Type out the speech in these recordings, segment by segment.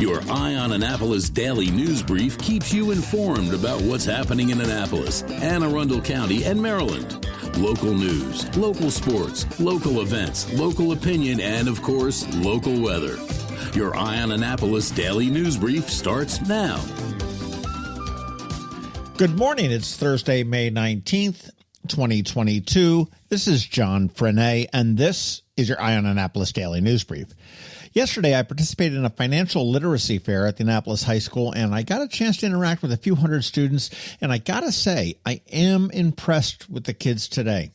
Your Eye on Annapolis daily news brief keeps you informed about what's happening in Annapolis, Anne Arundel County, and Maryland. Local news, local sports, local events, local opinion, and, of course, local weather. Your Eye on Annapolis daily news brief starts now. Good morning. It's Thursday, May 19th, 2022. This is John Frenaye, and this is your Eye on Annapolis daily news brief. Yesterday, I participated in a financial literacy fair at the Annapolis High School, and I got a chance to interact with a few hundred students, and I gotta say, I am impressed with the kids today.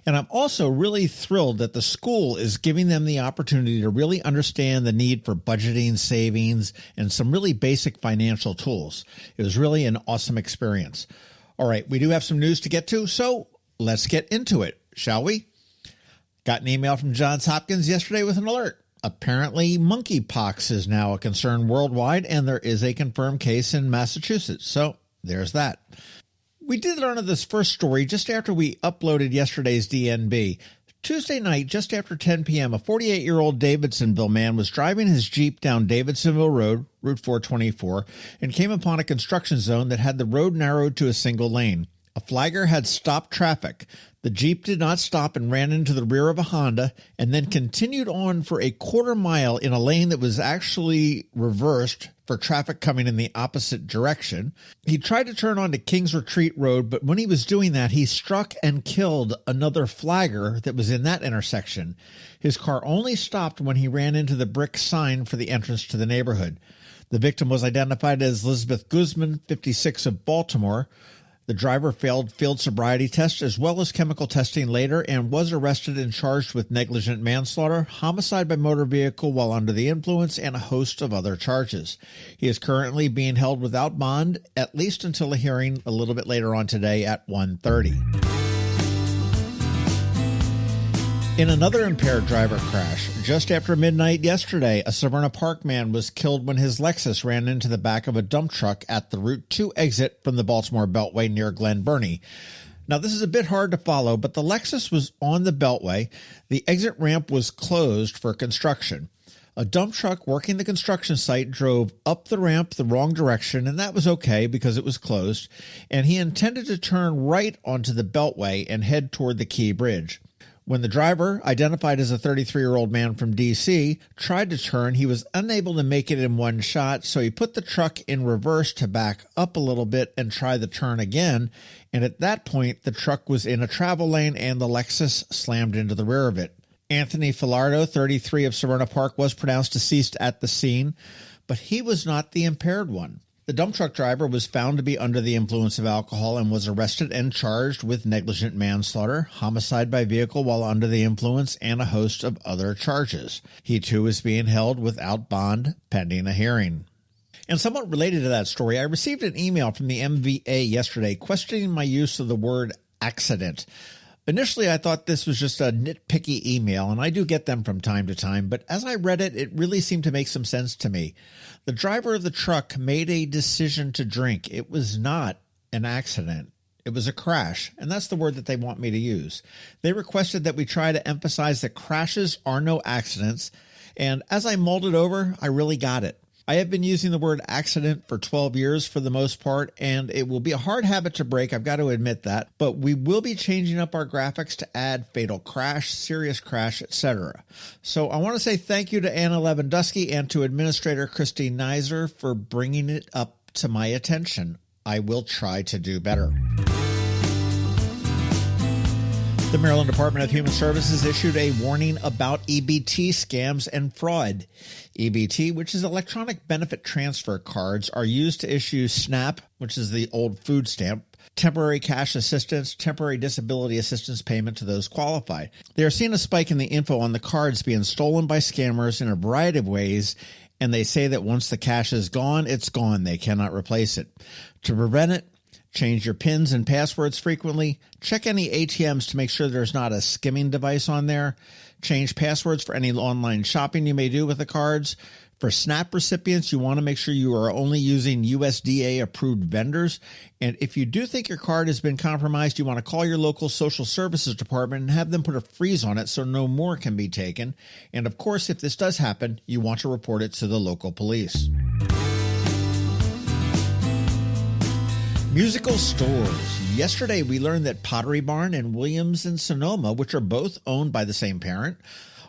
And I'm also really thrilled that the school is giving them the opportunity to really understand the need for budgeting, savings, and some really basic financial tools. It was really an awesome experience. All right, we do have some news to get to, so let's get into it, shall we? Got an email from Johns Hopkins yesterday with an alert. Apparently, monkeypox is now a concern worldwide, and there is a confirmed case in Massachusetts. So there's that. We did learn of this first story just after we uploaded yesterday's DNB. Tuesday night, just after 10 p.m., a 48-year-old Davidsonville man was driving his Jeep down Davidsonville Road, Route 424, and came upon a construction zone that had the road narrowed to a single lane. A flagger had stopped traffic. The Jeep did not stop and ran into the rear of a Honda and then continued on for a quarter mile in a lane that was actually reversed for traffic coming in the opposite direction. He tried to turn onto King's Retreat Road, but when he was doing that, he struck and killed another flagger that was in that intersection. His car only stopped when he ran into the brick sign for the entrance to the neighborhood. The victim was identified as Elizabeth Guzman, 56, of Baltimore. The driver failed field sobriety tests as well as chemical testing later and was arrested and charged with negligent manslaughter, homicide by motor vehicle while under the influence, and a host of other charges. He is currently being held without bond, at least until a hearing a little bit later on today at 1:30. In another impaired driver crash, just after midnight yesterday, a Severna Park man was killed when his Lexus ran into the back of a dump truck at the Route 2 exit from the Baltimore Beltway near Glen Burnie. Now, this is a bit hard to follow, but the Lexus was on the Beltway. The exit ramp was closed for construction. A dump truck working the construction site drove up the ramp the wrong direction, and that was okay because it was closed, and he intended to turn right onto the Beltway and head toward the Key Bridge. When the driver, identified as a 33-year-old man from D.C., tried to turn, he was unable to make it in one shot, so he put the truck in reverse to back up a little bit and try the turn again, and at that point, the truck was in a travel lane and the Lexus slammed into the rear of it. Anthony Filardo, 33, of Severna Park, was pronounced deceased at the scene, but he was not the impaired one. The dump truck driver was found to be under the influence of alcohol and was arrested and charged with negligent manslaughter, homicide by vehicle while under the influence, and a host of other charges. He, too, is being held without bond pending a hearing. And somewhat related to that story, I received an email from the MVA yesterday questioning my use of the word accident. Initially, I thought this was just a nitpicky email, and I do get them from time to time, but as I read it, it really seemed to make some sense to me. The driver of the truck made a decision to drink. It was not an accident. It was a crash, and that's the word that they want me to use. They requested that we try to emphasize that crashes are no accidents, and as I mulled it over, I really got it. I have been using the word accident for 12 years for the most part, and it will be a hard habit to break, I've got to admit that, but we will be changing up our graphics to add fatal crash, serious crash, etc. So I want to say thank you to Anna Lewandowski and to Administrator Kristi Neidhardt for bringing it up to my attention. I will try to do better. The Maryland Department of Human Services issued a warning about EBT scams and fraud. EBT, which is electronic benefit transfer cards, are used to issue SNAP, which is the old food stamp, temporary cash assistance, temporary disability assistance payment to those qualified. They are seeing a spike in the info on the cards being stolen by scammers in a variety of ways, and they say that once the cash is gone, it's gone. They cannot replace it. To prevent it, change your PINs and passwords frequently. Check any ATMs to make sure there's not a skimming device on there. Change passwords for any online shopping you may do with the cards. For SNAP recipients, you want to make sure you are only using USDA-approved vendors. And if you do think your card has been compromised, you want to call your local social services department and have them put a freeze on it so no more can be taken. And of course, if this does happen, you want to report it to the local police. Musical stores. Yesterday, we learned that Pottery Barn and Williams in Sonoma, which are both owned by the same parent,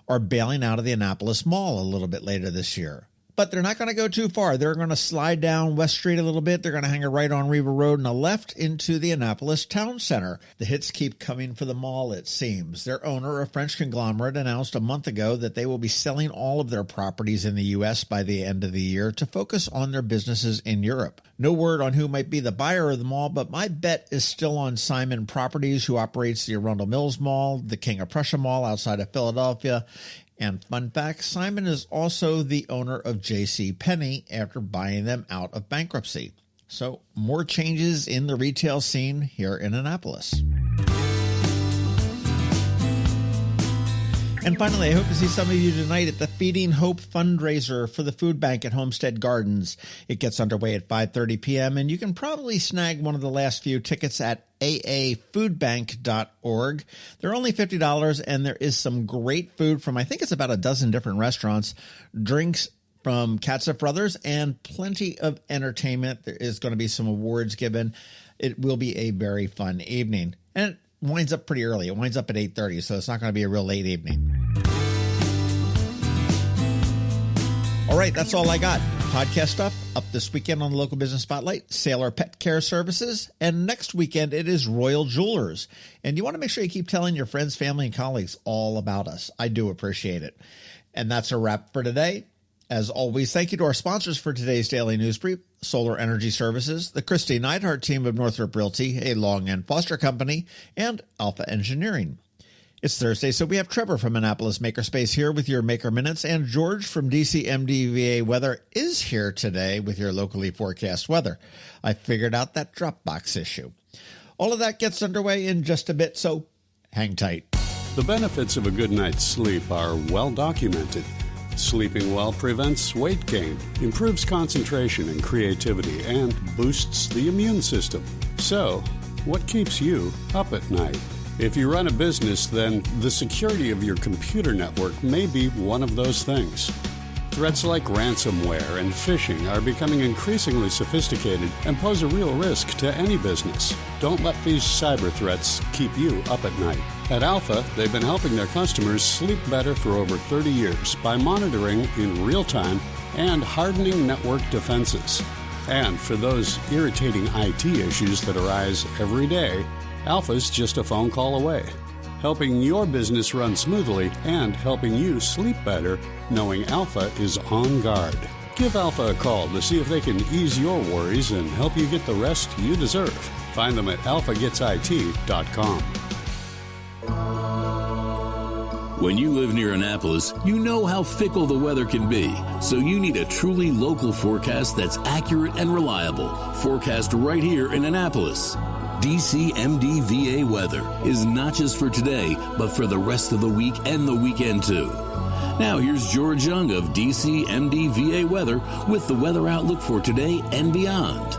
are bailing out of the Annapolis Mall a little bit later this year. But they're not going to go too far. They're going to slide down West Street a little bit. They're going to hang a right on Riva Road and a left into the Annapolis Town Center. The hits keep coming for the mall, it seems. Their owner, a French conglomerate, announced a month ago that they will be selling all of their properties in the U.S. by the end of the year to focus on their businesses in Europe. No word on who might be the buyer of the mall, but my bet is still on Simon Properties, who operates the Arundel Mills Mall, the King of Prussia Mall outside of Philadelphia. And fun fact, Simon is also the owner of J.C. Penney after buying them out of bankruptcy. So more changes in the retail scene here in Annapolis. And finally, I hope to see some of you tonight at the Feeding Hope fundraiser for the food bank at Homestead Gardens. It gets underway at 5:30 p.m., and you can probably snag one of the last few tickets at aafoodbank.org. They're only $50, and there is some great food from, I think it's about a dozen different restaurants, drinks from Katzef Brothers, and plenty of entertainment. There is going to be some awards given. It will be a very fun evening. And winds up pretty early. It winds up at 8:30, so it's not going to be a real late evening. All right, that's all I got. Podcast stuff up this weekend on the Local Business Spotlight, Sailor Pet Care Services, and next weekend it is Royal Jewelers. And you want to make sure you keep telling your friends, family, and colleagues all about us. I do appreciate it. And that's a wrap for today. As always, thank you to our sponsors for today's Daily News Brief, Solar Energy Services, the Kristi Neidhardt Team of Northrop Realty, a Long and Foster company, and Alpha Engineering. It's Thursday, so we have Trevor from Annapolis Makerspace here with your Maker Minutes, and George from DCMDVA Weather is here today with your locally forecast weather. I figured out that Dropbox issue. All of that gets underway in just a bit, so hang tight. The benefits of a good night's sleep are well documented. Sleeping well prevents weight gain, improves concentration and creativity, and boosts the immune system. So, what keeps you up at night? If you run a business, then the security of your computer network may be one of those things. Threats like ransomware and phishing are becoming increasingly sophisticated and pose a real risk to any business. Don't let these cyber threats keep you up at night. At Alpha, they've been helping their customers sleep better for over 30 years by monitoring in real time and hardening network defenses. And for those irritating IT issues that arise every day, Alpha's just a phone call away, helping your business run smoothly and helping you sleep better, knowing Alpha is on guard. Give Alpha a call to see if they can ease your worries and help you get the rest you deserve. Find them at alphagetsit.com. When you live near Annapolis, you know how fickle the weather can be. So you need a truly local forecast that's accurate and reliable. Forecast right here in Annapolis. DCMDVA Weather is not just for today, but for the rest of the week and the weekend too. Now here's George Young of DCMDVA Weather with the weather outlook for today and beyond.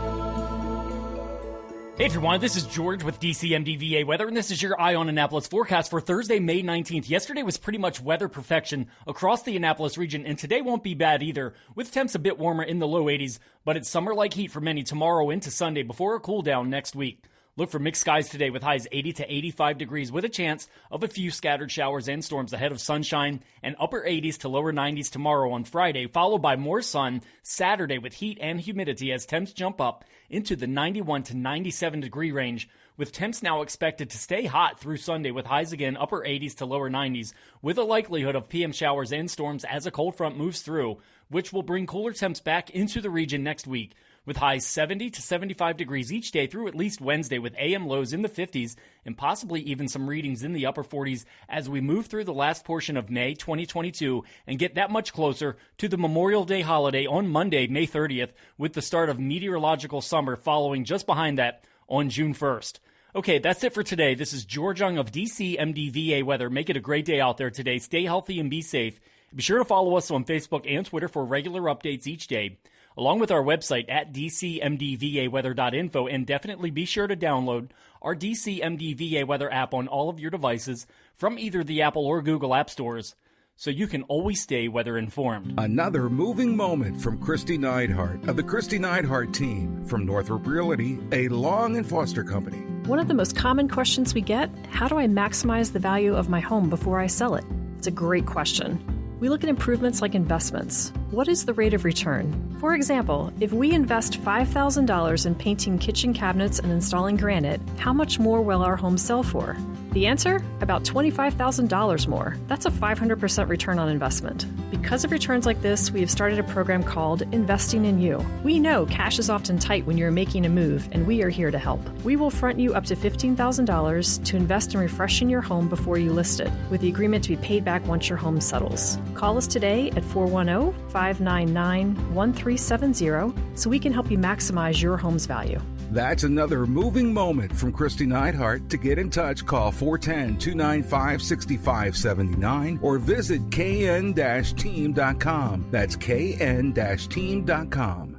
Hey everyone, this is George with DCMDVA Weather, and this is your Eye on Annapolis forecast for Thursday, May 19th. Yesterday was pretty much weather perfection across the Annapolis region, and today won't be bad either, with temps a bit warmer in the low 80s, but it's summer-like heat for many tomorrow into Sunday before a cool down next week. Look for mixed skies today with highs 80 to 85 degrees with a chance of a few scattered showers and storms ahead of sunshine, and upper 80s to lower 90s tomorrow on Friday, followed by more sun Saturday with heat and humidity as temps jump up into the 91 to 97 degree range, with temps now expected to stay hot through Sunday with highs again upper 80s to lower 90s, with a likelihood of PM showers and storms as a cold front moves through, which will bring cooler temps back into the region next week, with highs 70 to 75 degrees each day through at least Wednesday, with AM lows in the 50s and possibly even some readings in the upper 40s as we move through the last portion of May 2022 and get that much closer to the Memorial Day holiday on Monday, May 30th, with the start of meteorological summer following just behind that on June 1st. Okay, that's it for today. This is George Young of DCMDVA Weather. Make it a great day out there today. Stay healthy and be safe. Be sure to follow us on Facebook and Twitter for regular updates each day, along with our website at dcmdvaweather.info, and definitely be sure to download our DCMDVA Weather app on all of your devices from either the Apple or Google app stores. so you can always stay weather informed. Another moving moment from Kristi Neidhardt of the Kristi Neidhardt Team from Northrop Realty, a Long and Foster company. One of the most common questions we get, how do I maximize the value of my home before I sell it? It's a great question. We look at improvements like investments. What is the rate of return? For example, if we invest $5,000 in painting kitchen cabinets and installing granite, how much more will our home sell for? The answer? About $25,000 more. That's a 500% return on investment. Because of returns like this, we have started a program called Investing in You. We know cash is often tight when you're making a move, and we are here to help. We will front you up to $15,000 to invest in refreshing your home before you list it, with the agreement to be paid back once your home settles. Call us today at 410-599-1370 so we can help you maximize your home's value. That's another moving moment from Kristi Neidhardt. To get in touch, call 410-295-6579 or visit kn-team.com. That's kn-team.com.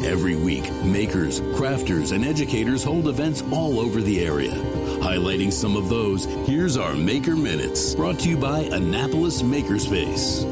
Every week, makers, crafters, and educators hold events all over the area. Highlighting some of those, here's our Maker Minutes, brought to you by Annapolis Makerspace.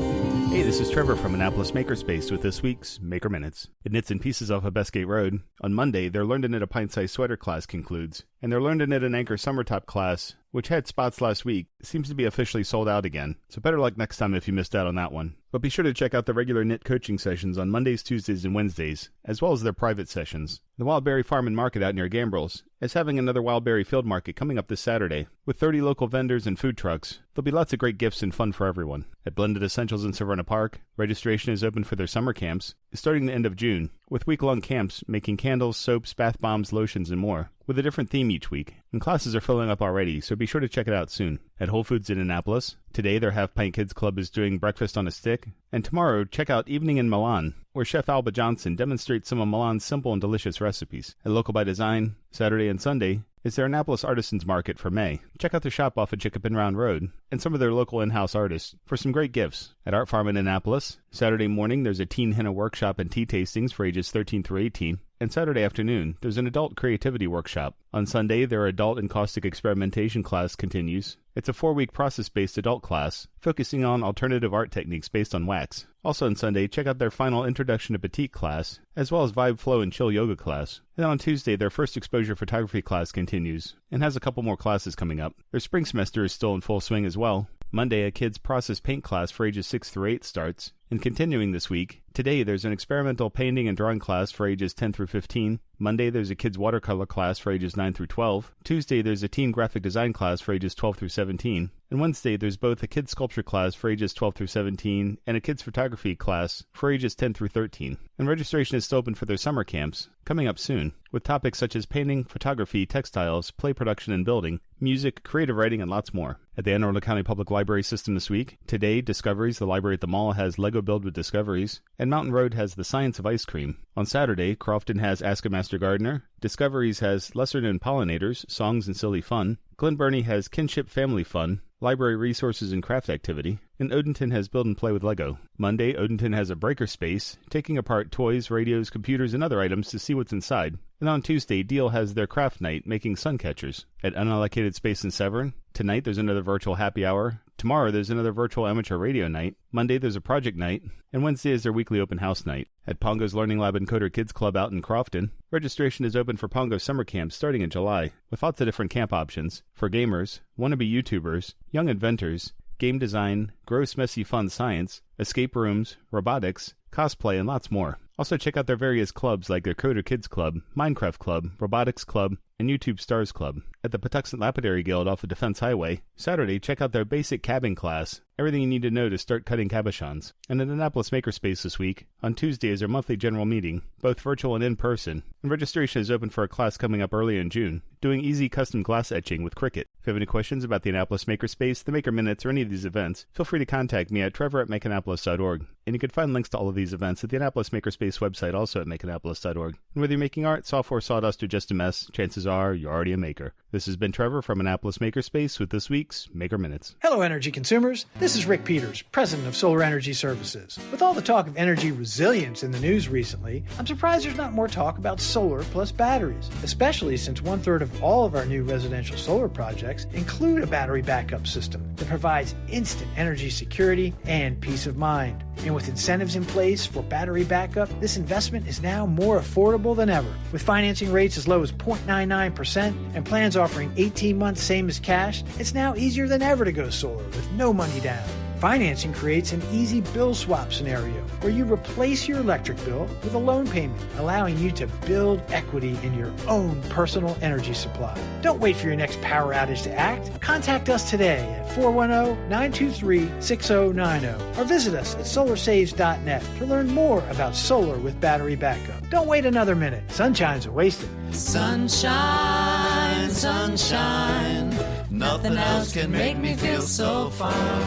Hey, this is Trevor from Annapolis Makerspace with this week's Maker Minutes. It knits in pieces off of Bestgate Road. On Monday, their Learn to Knit a Pint-Sized Sweater class concludes, and their Learn to Knit an Anchor Summer Top class, which had spots last week, seems to be officially sold out again. So better luck next time if you missed out on that one. But be sure to check out the regular knit coaching sessions on Mondays, Tuesdays, and Wednesdays, as well as their private sessions. The Wildberry Farm and Market out near Gambrels is having another Wildberry Field Market coming up this Saturday. With 30 local vendors and food trucks, there'll be lots of great gifts and fun for everyone. At Blended Essentials in Severna Park, registration is open for their summer camps, starting the end of June, with week-long camps making candles, soaps, bath bombs, lotions, and more, with a different theme each week. And classes are filling up already, so be sure to check it out soon. At Whole Foods in Annapolis, today their Half Pint Kids Club is doing breakfast on a stick, and tomorrow check out Evening in Milan, where Chef Alba Johnson demonstrates some of Milan's simple and delicious recipes. At Local by Design, Saturday and Sunday, is their Annapolis Artisans Market for May. Check out their shop off at Chickapin Round Road and some of their local in-house artists for some great gifts. At Art Farm in Annapolis, Saturday morning there's a teen henna workshop and tea tastings for ages 13 through 18. And Saturday afternoon, there's an adult creativity workshop. On Sunday, their adult and caustic experimentation class continues. It's a 4-week process-based adult class, focusing on alternative art techniques based on wax. Also on Sunday, check out their final Introduction to Batik class, as well as Vibe Flow and Chill Yoga class. And on Tuesday, their first exposure photography class continues, and has a couple more classes coming up. Their spring semester is still in full swing as well. Monday, a kids' process paint class for ages 6 through 8 starts. And continuing this week, today there's an experimental painting and drawing class for ages 10 through 15. Monday, there's a kids' watercolor class for ages 9 through 12. Tuesday, there's a teen graphic design class for ages 12 through 17. And Wednesday, there's both a kids' sculpture class for ages 12 through 17 and a kids' photography class for ages 10 through 13. And registration is still open for their summer camps, coming up soon, with topics such as painting, photography, textiles, play production and building, music, creative writing, and lots more. At the Anne Arundel County Public Library System this week, today, Discoveries, the library at the mall, has Lego Build with Discoveries, and Mountain Road has The Science of Ice Cream. On Saturday, Crofton has Ask a Master Gardener, Discoveries has Lesser Known Pollinators, Songs and Silly Fun, Glen Burnie has Kinship Family Fun, Library Resources and Craft Activity, and Odenton has Build and Play with Lego. Monday, Odenton has a breaker space, taking apart toys, radios, computers, and other items to see what's inside. And on Tuesday, Deal has their craft night, making sun catchers. At Unallocated Space in Severn, tonight there's another virtual happy hour. Tomorrow there's another virtual amateur radio night. Monday there's a project night. And Wednesday is their weekly open house night. At Pongo's Learning Lab and Coder Kids Club out in Crofton, registration is open for Pongo summer camps starting in July, with lots of different camp options for gamers, wannabe YouTubers, young inventors, game design, gross messy fun science, escape rooms, robotics, cosplay, and lots more. Also check out their various clubs like their Coder Kids Club, Minecraft Club, Robotics Club, and YouTube Stars Club. At the Patuxent Lapidary Guild off of Defense Highway, Saturday check out their basic cabbing class, everything you need to know to start cutting cabochons. And at Annapolis Makerspace this week, on Tuesday is their monthly general meeting, both virtual and in person, and registration is open for a class coming up early in June, doing easy custom glass etching with Cricut. If you have any questions about the Annapolis Makerspace, the Maker Minutes, or any of these events, feel free to contact me at trevor@makeannapolis.org. And you can find links to all of these events at the Annapolis Makerspace website, also at makeannapolis.org. And whether you're making art, software, sawdust, or just a mess, chances are you're already a maker. This has been Trevor from Annapolis Makerspace with this week's Maker Minutes. Hello, energy consumers. This is Rick Peters, president of Solar Energy Services. With all the talk of energy resilience in the news recently, I'm surprised there's not more talk about solar plus batteries, especially since 1/3 of all of our new residential solar projects include a battery backup system that provides instant energy security and peace of mind. And with incentives in place for battery backup, this investment is now more affordable than ever. With financing rates as low as 0.99% and plans offering 18 months same as cash, it's now easier than ever to go solar with no money down. Financing creates an easy bill swap scenario where you replace your electric bill with a loan payment, allowing you to build equity in your own personal energy supply. Don't wait for your next power outage to act. Contact us today at 410-923-6090 or visit us at solarsaves.net to learn more about solar with battery backup. Don't wait another minute. Sunshine's a wasted. Sunshine, sunshine, nothing else can make me feel so fine.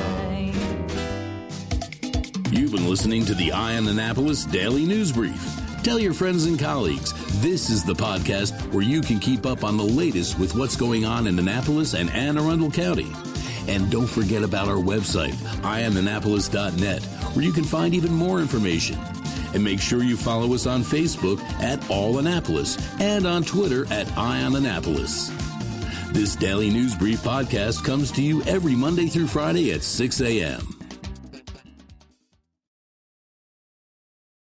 You've been listening to the Eye on Annapolis Daily News Brief. Tell your friends and colleagues, this is the podcast where you can keep up on the latest with what's going on in Annapolis and Anne Arundel County. And don't forget about our website, eyeonannapolis.net, where you can find even more information. And make sure you follow us on Facebook at All Annapolis and on Twitter at Eye on Annapolis. This Daily News Brief podcast comes to you every Monday through Friday at 6 a.m.